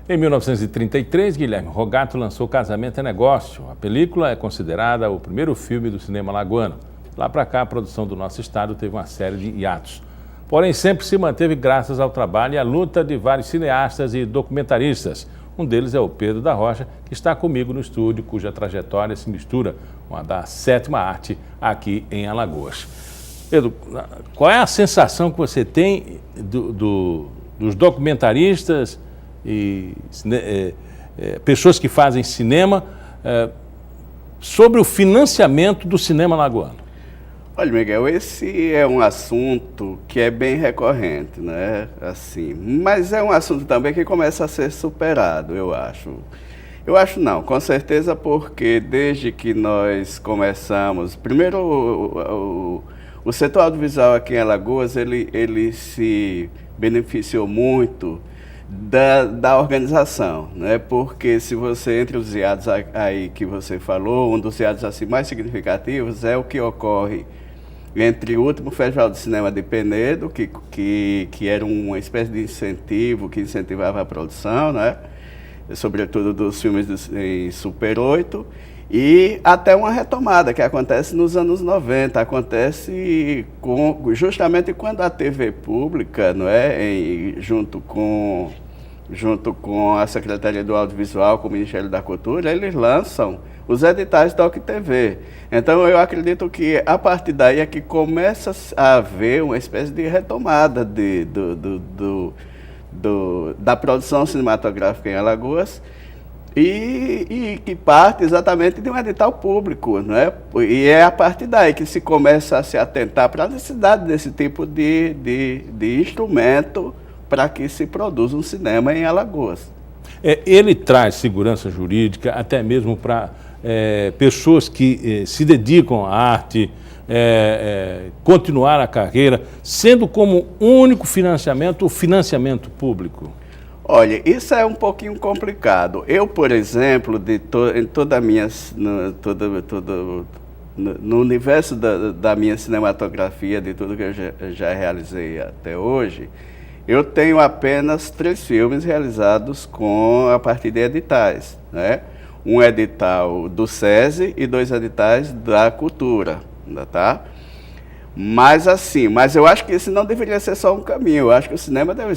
Em 1933, Guilherme Rogato lançou Casamento é Negócio. A película é considerada o primeiro filme do cinema alagoano. Lá para cá, a produção do nosso estado teve uma série de hiatos. Porém, sempre se manteve graças ao trabalho e à luta de vários cineastas e documentaristas. Um deles é o Pedro da Rocha, que está comigo no estúdio, cuja trajetória se mistura com a da sétima arte aqui em Alagoas. Pedro, qual é a sensação que você tem dos documentaristas e pessoas que fazem cinema sobre o financiamento do cinema alagoano? Olha, Miguel, esse é um assunto que é bem recorrente, né? Assim, mas é um assunto também que começa a ser superado, eu acho. Eu acho não, com certeza, porque desde que nós começamos... Primeiro, o setor audiovisual aqui em Alagoas, ele se beneficiou muito da organização, né? Porque se você, entre os hiatos aí que você falou, um dos hiatos assim, mais significativos é o que ocorre entre o último Festival de Cinema de Penedo, que era uma espécie de incentivo que incentivava a produção, né? Sobretudo dos filmes em Super 8, e até uma retomada que acontece nos anos 90, acontece justamente quando a TV pública, não é? Junto com a Secretaria do Audiovisual, com o Ministério da Cultura, eles lançam os editais da OCTV. Então, eu acredito que a partir daí é que começa a haver uma espécie de retomada da produção cinematográfica em Alagoas e que parte exatamente de um edital público, né? E é a partir daí que se começa a se atentar para a necessidade desse tipo de instrumento para que se produza um cinema em Alagoas. Ele traz segurança jurídica até mesmo para pessoas que se dedicam à arte, continuar a carreira, sendo como único financiamento o financiamento público? Olha, isso é um pouquinho complicado. Eu, por exemplo, em toda a minha, no universo da minha cinematografia, de tudo que eu já realizei até hoje, eu tenho apenas 3 filmes realizados a partir de editais, né? Um edital do SESI e 2 editais da Cultura, tá? Mas eu acho que esse não deveria ser só um caminho. Eu acho que o cinema deve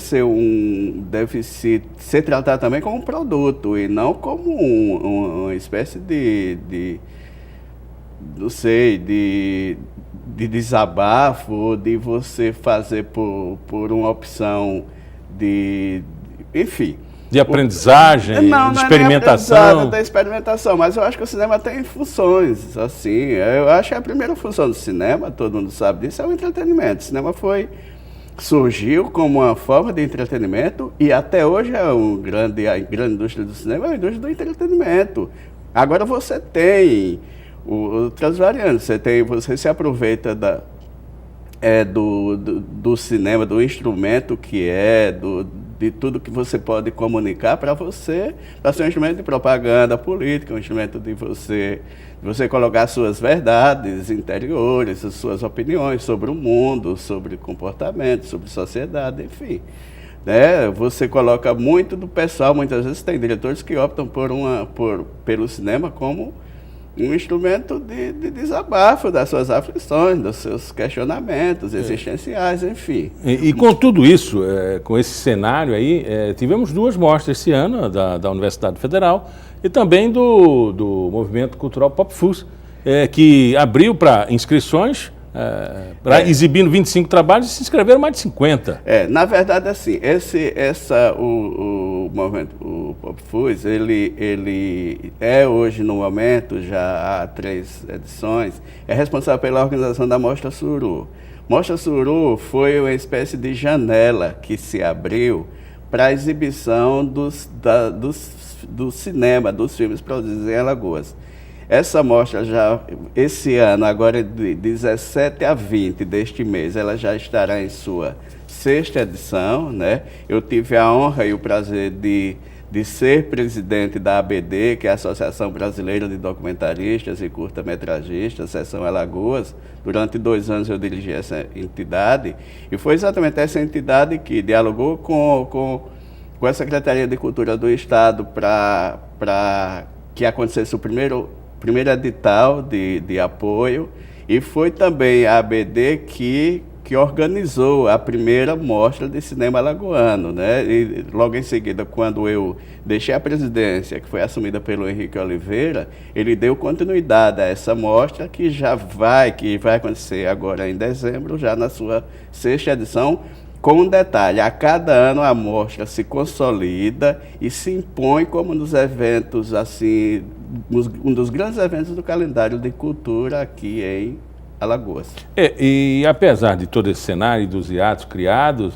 ser tratado também como um produto e não como uma espécie não sei, de desabafo, de você fazer por uma opção enfim. De aprendizagem, de experimentação. Não, da experimentação, mas eu acho que o cinema tem funções, assim. Eu acho que a primeira função do cinema, todo mundo sabe disso, é o entretenimento. O cinema surgiu como uma forma de entretenimento e até hoje a grande indústria do cinema é a indústria do entretenimento. Agora você tem outras variantes, você se aproveita do cinema, do instrumento que de tudo que você pode comunicar para ser um instrumento de propaganda política, um instrumento de você colocar suas verdades interiores, as suas opiniões sobre o mundo, sobre comportamento, sobre sociedade, enfim. Né? Você coloca muito do pessoal, muitas vezes tem diretores que optam pelo cinema como um instrumento de desabafo das suas aflições, dos seus questionamentos existenciais, enfim. E com tudo isso, com esse cenário aí, tivemos 2 mostras esse ano, da Universidade Federal e também do Movimento Cultural Popfus, que abriu para inscrições, exibindo 25 trabalhos e se inscreveram mais de 50. Na verdade, assim, o movimento, o Popfus, ele é hoje, no momento, já há 3 edições, é responsável pela organização da Mostra Suru. Mostra Suru foi uma espécie de janela que se abriu para a exibição do cinema, dos filmes produzidos em Alagoas. Essa mostra esse ano, agora de 17 a 20 deste mês, ela já estará em sua 6ª edição, né? Eu tive a honra e o prazer de de ser presidente da ABD, que é a Associação Brasileira de Documentaristas e Curta-Metragistas, Seção Alagoas. Durante 2 anos eu dirigi essa entidade, e foi exatamente essa entidade que dialogou com a Secretaria de Cultura do Estado para que acontecesse o primeiro edital de apoio, e foi também a ABD que organizou a primeira mostra de cinema alagoano, né? E logo em seguida, quando eu deixei a presidência, que foi assumida pelo Henrique Oliveira, ele deu continuidade a essa mostra, que vai acontecer agora em dezembro, já na sua 6ª edição, com um detalhe: a cada ano a mostra se consolida e se impõe como nos eventos, assim, um dos grandes eventos do calendário de cultura aqui em Alagoas. E apesar de todo esse cenário e dos hiatos criados,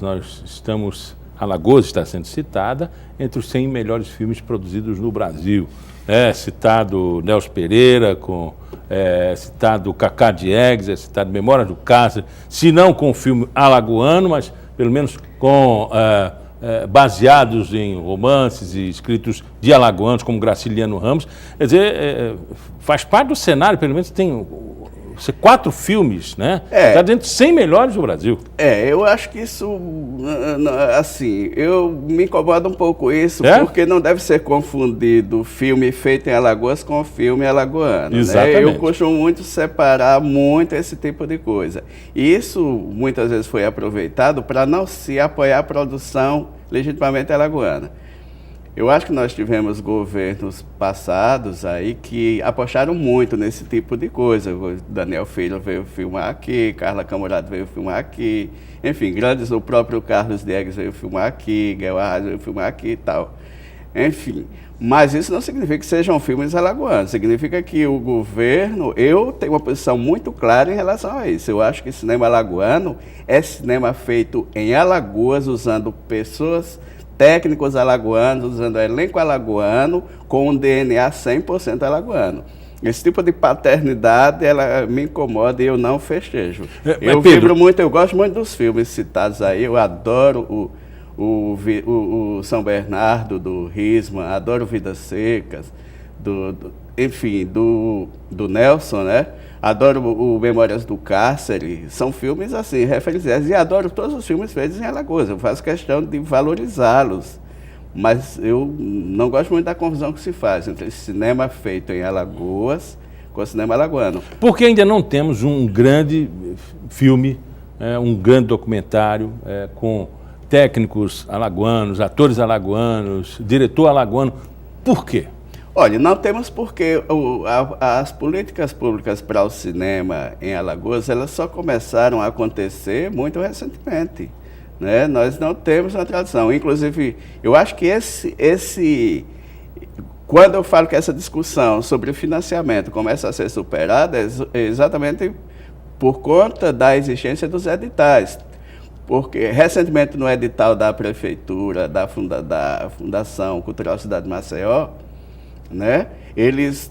Alagoas está sendo citada entre os 100 melhores filmes produzidos no Brasil. Citado Nelson Pereira, citado Cacá Diegues, citado Memórias do Cárcere, se não com o filme alagoano, mas pelo menos com baseados em romances e escritos de alagoanos, como Graciliano Ramos. Quer dizer, faz parte do cenário, pelo menos tem 4 filmes, né? Está dentro dos 100 melhores do Brasil. Eu acho que isso, assim, eu me incomoda um pouco isso, porque não deve ser confundido filme feito em Alagoas com filme alagoano. Exatamente. Né? Eu costumo muito separar muito esse tipo de coisa. E isso muitas vezes foi aproveitado para não se apoiar a produção legitimamente alagoana. Eu acho que nós tivemos governos passados aí que apostaram muito nesse tipo de coisa. O Daniel Filho veio filmar aqui, Carla Camurado veio filmar aqui, enfim, o próprio Carlos Diegues veio filmar aqui, Guel Arraes veio filmar aqui e tal. Enfim, mas isso não significa que sejam filmes alagoanos, significa que o governo, eu tenho uma posição muito clara em relação a isso. Eu acho que cinema alagoano é cinema feito em Alagoas, usando técnicos alagoanos, usando elenco alagoano, com um DNA 100% alagoano. Esse tipo de paternidade, ela me incomoda e eu não festejo. Eu gosto muito dos filmes citados aí, eu adoro o São Bernardo, do Risman, adoro Vidas Secas, enfim, do Nelson, né? Adoro o Memórias do Cárcere, são filmes assim, referenciais, e adoro todos os filmes feitos em Alagoas, eu faço questão de valorizá-los, mas eu não gosto muito da confusão que se faz entre cinema feito em Alagoas com cinema alagoano. Porque ainda não temos um grande filme, um grande documentário com técnicos alagoanos, atores alagoanos, diretor alagoano. Por quê? Olha, não temos porque as políticas públicas para o cinema em Alagoas, elas só começaram a acontecer muito recentemente, né? Nós não temos uma tradição. Inclusive, eu acho que quando eu falo que essa discussão sobre o financiamento começa a ser superada, é exatamente por conta da existência dos editais. Porque recentemente no edital da Prefeitura, da Fundação Cultural Cidade de Maceió, né? Eles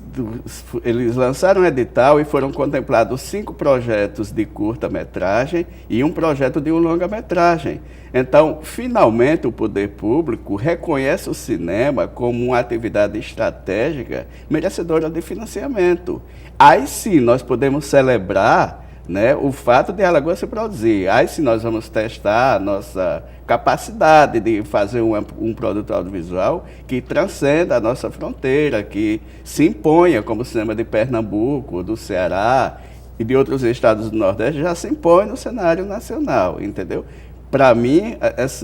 lançaram um edital e foram contemplados 5 projetos de curta-metragem e um projeto de longa-metragem. Então, finalmente, o poder público reconhece o cinema como uma atividade estratégica merecedora de financiamento. Aí sim nós podemos celebrar, né, o fato de Alagoas se produzir. Aí sim nós vamos testar a nossa capacidade de fazer um produto audiovisual que transcenda a nossa fronteira, que se imponha, como o cinema de Pernambuco, do Ceará e de outros estados do Nordeste, já se impõe no cenário nacional, entendeu? Para mim,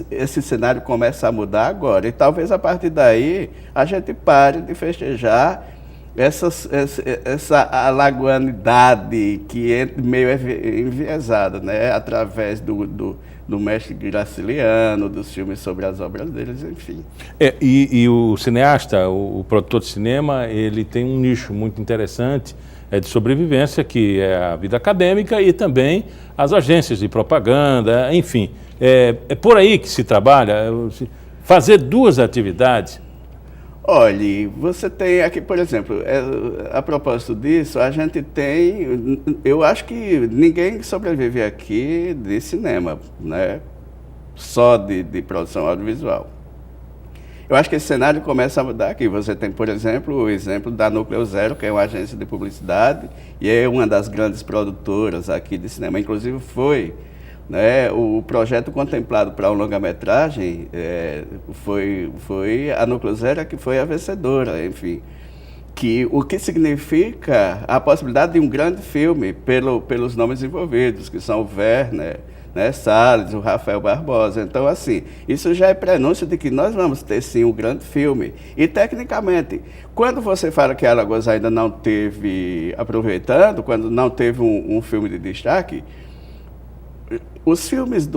esse cenário começa a mudar agora, e talvez a partir daí a gente pare de festejar essa alagoanidade que é meio enviesada, né? Através do mestre Graciliano, dos filmes sobre as obras deles, enfim. E o cineasta, o produtor de cinema, ele tem um nicho muito interessante de sobrevivência, que é a vida acadêmica e também as agências de propaganda, enfim. É por aí que se trabalha, fazer 2 atividades. Olhe, você tem aqui, por exemplo, a propósito disso, a gente tem, eu acho que ninguém sobrevive aqui de cinema, né? Só de produção audiovisual. Eu acho que esse cenário começa a mudar aqui. Você tem, por exemplo, o exemplo da Núcleo Zero, que é uma agência de publicidade e é uma das grandes produtoras aqui de cinema. Inclusive foi, né, o projeto contemplado para um longa-metragem, foi a Núcleo Zero que foi a vencedora, enfim. O que significa a possibilidade de um grande filme pelos nomes envolvidos, que são o Werner, né, Salles, o Rafael Barbosa. Então, assim, isso já é prenúncio de que nós vamos ter, sim, um grande filme. E, tecnicamente, quando você fala que Alagoas ainda não teve, aproveitando, quando não teve um filme de destaque, os filmes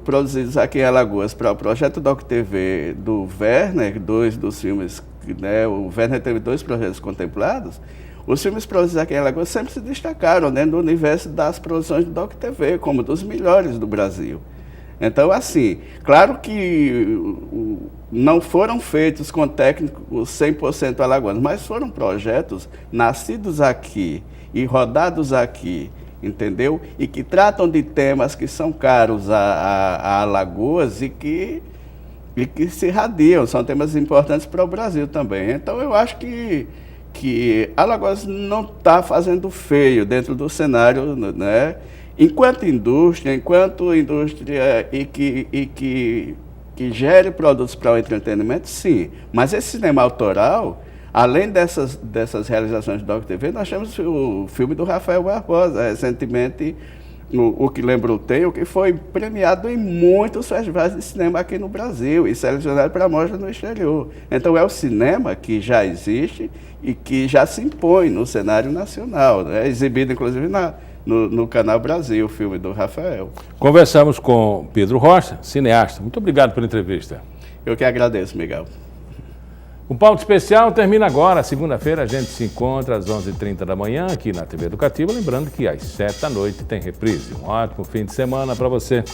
produzidos aqui em Alagoas para o projeto Doc TV do Werner, dois dos filmes, né, o Werner teve 2 projetos contemplados, os filmes produzidos aqui em Alagoas sempre se destacaram dentro do universo das produções do Doc TV, como dos melhores do Brasil. Então, assim, claro que não foram feitos com técnicos 100% alagoanos, mas foram projetos nascidos aqui e rodados aqui, entendeu? E que tratam de temas que são caros a Alagoas e que se irradiam, são temas importantes para o Brasil também. Então, eu acho que Alagoas não está fazendo feio dentro do cenário, né? Enquanto indústria e que gere produtos para o entretenimento, sim. Mas esse cinema autoral, além dessas realizações do Doc TV, nós temos o filme do Rafael Barbosa, recentemente, o que lembro tenho, que foi premiado em muitos festivais de cinema aqui no Brasil e selecionado para mostra no exterior. Então é o cinema que já existe e que já se impõe no cenário nacional, né? Exibido inclusive no Canal Brasil, o filme do Rafael. Conversamos com Pedro Rocha, cineasta. Muito obrigado pela entrevista. Eu que agradeço, Miguel. O Pauta Especial termina agora. Segunda-feira a gente se encontra às 11h30 da manhã aqui na TV Educativa. Lembrando que às 7 da noite tem reprise. Um ótimo fim de semana para você.